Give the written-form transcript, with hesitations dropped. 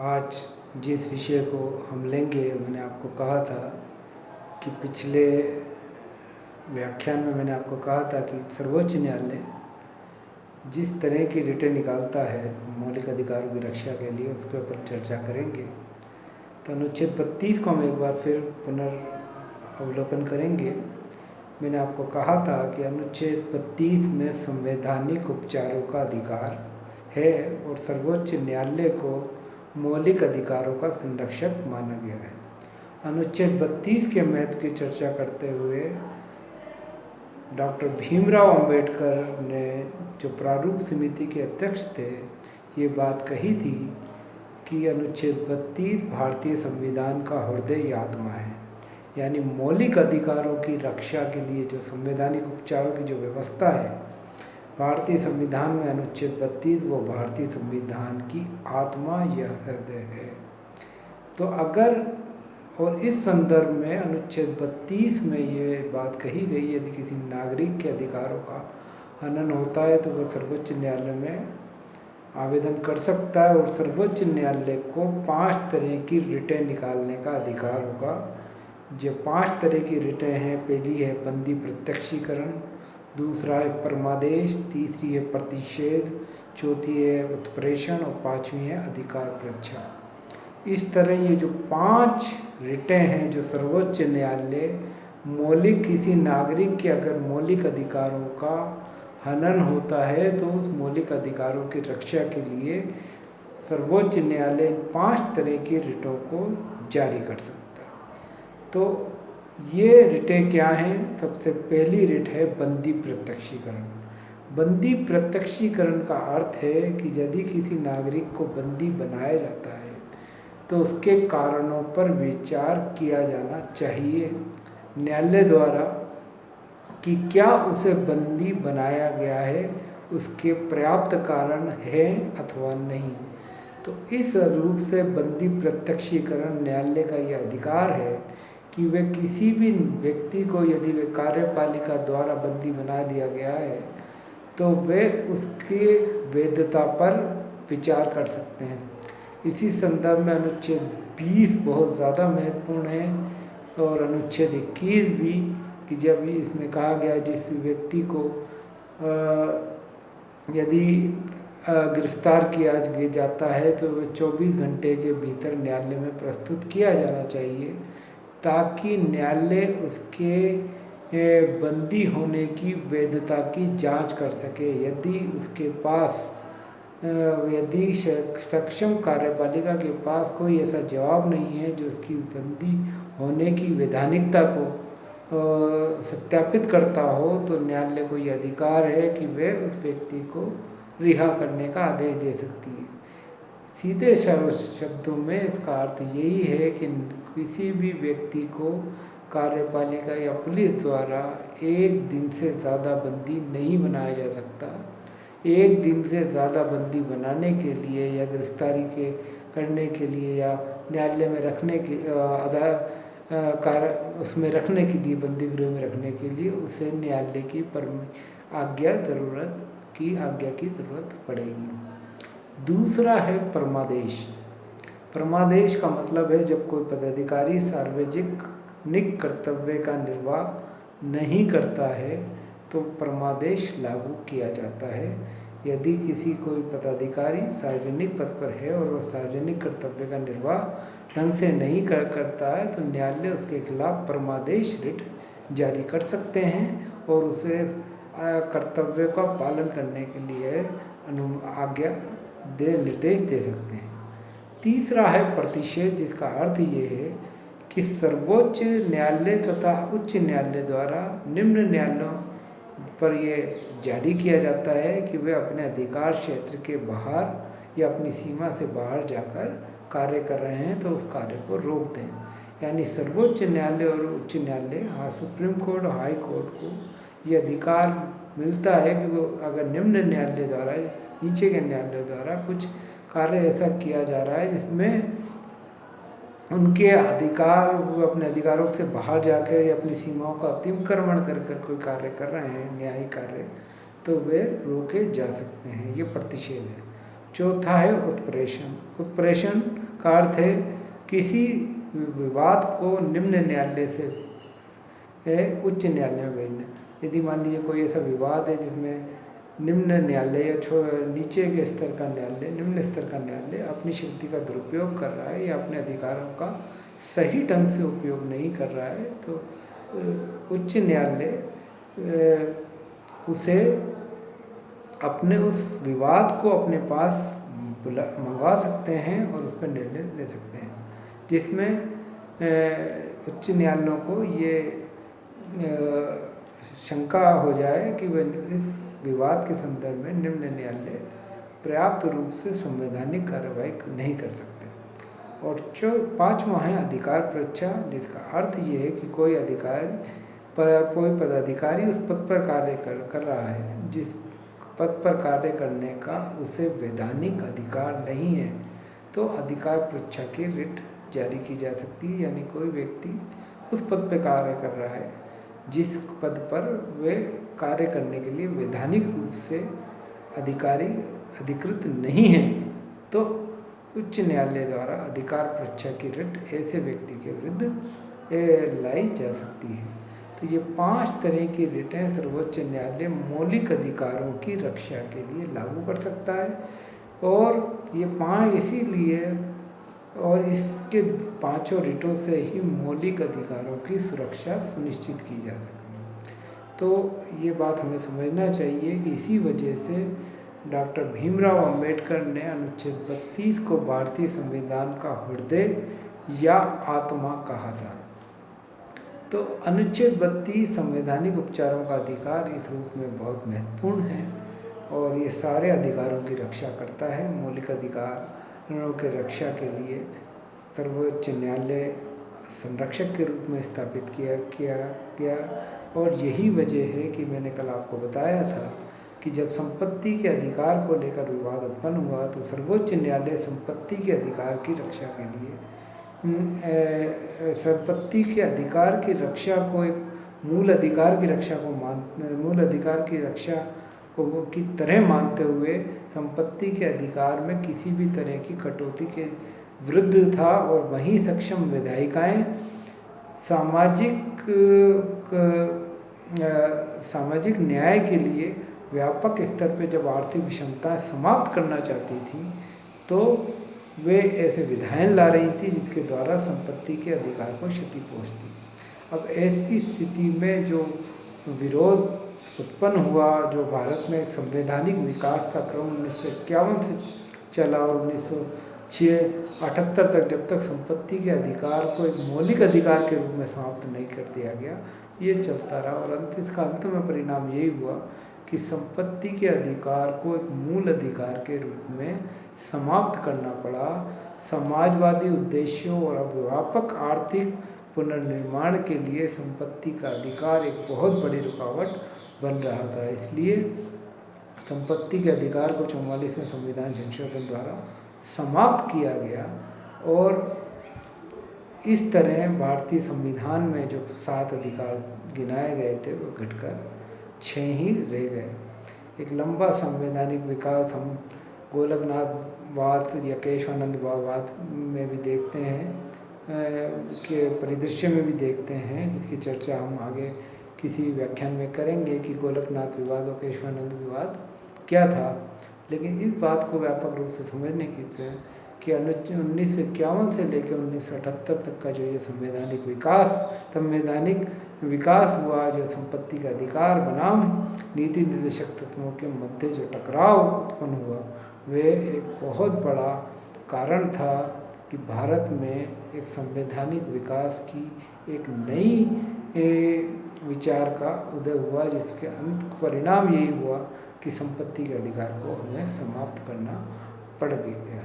आज जिस विषय को हम लेंगे, मैंने आपको कहा था कि पिछले व्याख्यान में मैंने आपको कहा था कि सर्वोच्च न्यायालय जिस तरह की रिटें निकालता है मौलिक अधिकारों की रक्षा के लिए, उसके ऊपर चर्चा करेंगे। तो अनुच्छेद 32 को हम एक बार फिर पुनर्अवलोकन करेंगे। मैंने आपको कहा था कि अनुच्छेद 32 में संवैधानिक उपचारों का अधिकार है और सर्वोच्च न्यायालय को मौलिक अधिकारों का संरक्षक माना गया है। अनुच्छेद 32 के महत्व की चर्चा करते हुए डॉक्टर भीमराव अंबेडकर ने, जो प्रारूप समिति के अध्यक्ष थे, ये बात कही थी कि अनुच्छेद 32 भारतीय संविधान का हृदय आत्मा है। यानी मौलिक अधिकारों की रक्षा के लिए जो संवैधानिक उपचारों की जो व्यवस्था है भारतीय संविधान में, अनुच्छेद 32 वो भारतीय संविधान की आत्मा या हृदय है। तो अगर और इस संदर्भ में अनुच्छेद 32 में ये बात कही गई, यदि किसी नागरिक के अधिकारों का हनन होता है तो वह सर्वोच्च न्यायालय में आवेदन कर सकता है और सर्वोच्च न्यायालय को 5 तरह की रिटें निकालने का अधिकार होगा। जो 5 तरह की रिटें हैं, पहली है बंदी प्रत्यक्षीकरण, दूसरा है परमादेश, तीसरी है प्रतिषेध, चौथी है उत्प्रेषण और 5वीं है अधिकार परीक्षा। इस तरह ये जो 5 रिटें हैं जो सर्वोच्च न्यायालय मौलिक, किसी नागरिक के अगर मौलिक अधिकारों का हनन होता है तो उस मौलिक अधिकारों की रक्षा के लिए सर्वोच्च न्यायालय 5 तरह की रिटों को जारी कर सकता है। तो ये रिटें क्या हैं? सबसे पहली रिट है बंदी प्रत्यक्षीकरण। बंदी प्रत्यक्षीकरण का अर्थ है कि यदि किसी नागरिक को बंदी बनाया जाता है तो उसके कारणों पर विचार किया जाना चाहिए न्यायालय द्वारा कि क्या उसे बंदी बनाया गया है, उसके पर्याप्त कारण हैं अथवा नहीं। तो इस रूप से बंदी प्रत्यक्षीकरण न्यायालय का यह अधिकार है कि वे किसी भी व्यक्ति को, यदि वे कार्यपालिका द्वारा बंदी बना दिया गया है तो वे उसकी वैधता पर विचार कर सकते हैं। इसी संदर्भ में अनुच्छेद 20 बहुत ज़्यादा महत्वपूर्ण है और अनुच्छेद 21 भी, कि जब इसमें कहा गया जिस भी व्यक्ति को यदि गिरफ्तार किया जाता है तो वह 24 घंटे के भीतर न्यायालय में प्रस्तुत किया जाना चाहिए ताकि न्यायालय उसके बंदी होने की वैधता की जांच कर सके। यदि उसके पास, यदि सक्षम कार्यपालिका के पास कोई ऐसा जवाब नहीं है जो उसकी बंदी होने की वैधानिकता को सत्यापित करता हो, तो न्यायालय को यह अधिकार है कि वह उस व्यक्ति को रिहा करने का आदेश दे सकती है। सीधे शब्दों में इसका अर्थ यही है कि किसी भी व्यक्ति को कार्यपालिका या पुलिस द्वारा 1 दिन से ज़्यादा बंदी नहीं बनाया जा सकता। 1 दिन से ज़्यादा बंदी बनाने के लिए या गिरफ्तारी करने के लिए या न्यायालय में रखने के उसमें रखने के लिए, बंदी गृह में रखने के लिए उसे न्यायालय की आज्ञा की ज़रूरत पड़ेगी। दूसरा है परमादेश। परमादेश का मतलब है जब कोई पदाधिकारी सार्वजनिक कर्तव्य का निर्वाह नहीं करता है तो परमादेश लागू किया जाता है। यदि किसी कोई पदाधिकारी सार्वजनिक पद पर है और वह सार्वजनिक कर्तव्य का निर्वाह ढंग से नहीं करता है तो न्यायालय उसके खिलाफ परमादेश रिट जारी कर सकते हैं और उसे कर्तव्य का पालन करने के लिए निर्देश दे सकते हैं। तीसरा है प्रतिषेध, जिसका अर्थ ये है कि सर्वोच्च न्यायालय तथा उच्च न्यायालय द्वारा निम्न न्यायालयों पर यह जारी किया जाता है कि वे अपने अधिकार क्षेत्र के बाहर या अपनी सीमा से बाहर जाकर कार्य कर रहे हैं तो उस कार्य को रोक दें। यानी सर्वोच्च न्यायालय और उच्च न्यायालय, सुप्रीम कोर्ट और हाई कोर्ट को ये अधिकार मिलता है कि वो अगर निम्न न्यायालय द्वारा, नीचे के न्यायालय द्वारा कुछ कार्य ऐसा किया जा रहा है जिसमें उनके अधिकार, वो अपने अधिकारों से बाहर जाकर या अपनी सीमाओं का अतिक्रमण कर कोई कार्य कर रहे हैं, न्यायिक कार्य, तो वे रोके जा सकते हैं। ये प्रतिषेध है। चौथा है उत्प्रेषण। उत्प्रेषण का अर्थ है किसी विवाद को निम्न न्यायालय से उच्च न्यायालय में भेजना। यदि मान लीजिए कोई ऐसा विवाद है जिसमें निम्न न्यायालय या नीचे के स्तर का न्यायालय, निम्न स्तर का न्यायालय अपनी शक्ति का दुरुपयोग कर रहा है या अपने अधिकारों का सही ढंग से उपयोग नहीं कर रहा है, तो उच्च न्यायालय उसे अपने उस विवाद को अपने पास मंगवा सकते हैं और उस पर निर्णय ले सकते हैं, जिसमें उच्च न्यायालयों को ये शंका हो जाए कि वह इस विवाद के संदर्भ में निम्न न्यायालय पर्याप्त रूप से संवैधानिक कार्रवाई नहीं कर सकते। और पाँचवां है अधिकार परीक्षा, जिसका अर्थ ये है कि कोई पदाधिकारी उस पद पर कार्य कर रहा है जिस पद पर कार्य करने का उसे वैधानिक अधिकार नहीं है, तो अधिकार परीक्षा की रिट जारी की जा सकती है। यानी कोई व्यक्ति उस पद पर कार्य कर रहा है जिस पद पर वे कार्य करने के लिए वैधानिक रूप से अधिकृत नहीं है, तो उच्च न्यायालय द्वारा अधिकार परीक्षा की रिट ऐसे व्यक्ति के विरुद्ध लाई जा सकती है। तो ये 5 तरह की रिटें सर्वोच्च न्यायालय मौलिक अधिकारों की रक्षा के लिए लागू कर सकता है, और ये 5 इसीलिए और इसके 5 रिटों से ही मौलिक अधिकारों की सुरक्षा सुनिश्चित की जा सकती है। तो ये बात हमें समझना चाहिए कि इसी वजह से डॉक्टर भीमराव अंबेडकर ने अनुच्छेद 32 को भारतीय संविधान का हृदय या आत्मा कहा था। तो अनुच्छेद 32 संवैधानिक उपचारों का अधिकार इस रूप में बहुत महत्वपूर्ण है और ये सारे अधिकारों की रक्षा करता है। मौलिक अधिकारों की रक्षा के लिए सर्वोच्च न्यायालय संरक्षक के रूप में स्थापित किया गया, और यही वजह है कि मैंने कल आपको बताया था कि जब संपत्ति के अधिकार को लेकर विवाद उत्पन्न हुआ तो सर्वोच्च न्यायालय संपत्ति के अधिकार की रक्षा के लिए संपत्ति के अधिकार की रक्षा को एक मूल अधिकार की रक्षा की तरह मानते हुए संपत्ति के अधिकार में किसी भी तरह की कटौती के विरुद्ध था, और वहीं सक्षम विधायिकाएं सामाजिक न्याय के लिए व्यापक स्तर पर जब आर्थिक विषमताएं समाप्त करना चाहती थी तो वे ऐसे विधायन ला रही थी जिसके द्वारा संपत्ति के अधिकार को क्षति पहुंचती। अब ऐसी स्थिति में जो विरोध उत्पन्न हुआ, जो भारत में एक संवैधानिक विकास का क्रम 1951 से चला और 1978 तक, जब तक संपत्ति के अधिकार को एक मौलिक अधिकार के रूप में समाप्त नहीं कर दिया गया, ये चलता रहा। और इसका अंत में परिणाम यही हुआ कि संपत्ति के अधिकार को एक मूल अधिकार के रूप में समाप्त करना पड़ा। समाजवादी उद्देश्यों और व्यापक आर्थिक पुनर्निर्माण के लिए संपत्ति का अधिकार एक बहुत बड़ी रुकावट बन रहा था। इसलिए संपत्ति के अधिकार को 44वें संविधान संशोधन द्वारा समाप्त किया गया, और इस तरह भारतीय संविधान में जो 7 अधिकार गिनाए गए थे वो घटकर 6 ही रह गए। एक लंबा संवैधानिक विकास हम गोलकनाथवाद या केशवानंदवाद में भी देखते हैं, के परिदृश्य में भी देखते हैं, जिसकी चर्चा हम आगे किसी व्याख्यान में करेंगे कि गोलकनाथ विवाद और केशवानंद विवाद क्या था। लेकिन इस बात को व्यापक रूप से समझने की है कि 1951 से लेकर 1978 तक का जो ये संवैधानिक विकास हुआ, जो संपत्ति का अधिकार बनाम नीति निर्देशक तत्वों के मध्य जो टकराव उत्पन्न हुआ, वे एक बहुत बड़ा कारण था कि भारत में एक संवैधानिक विकास की एक नई विचार का उदय हुआ, जिसके अंत परिणाम यही हुआ कि संपत्ति के अधिकार को हमें समाप्त करना पड़ गया।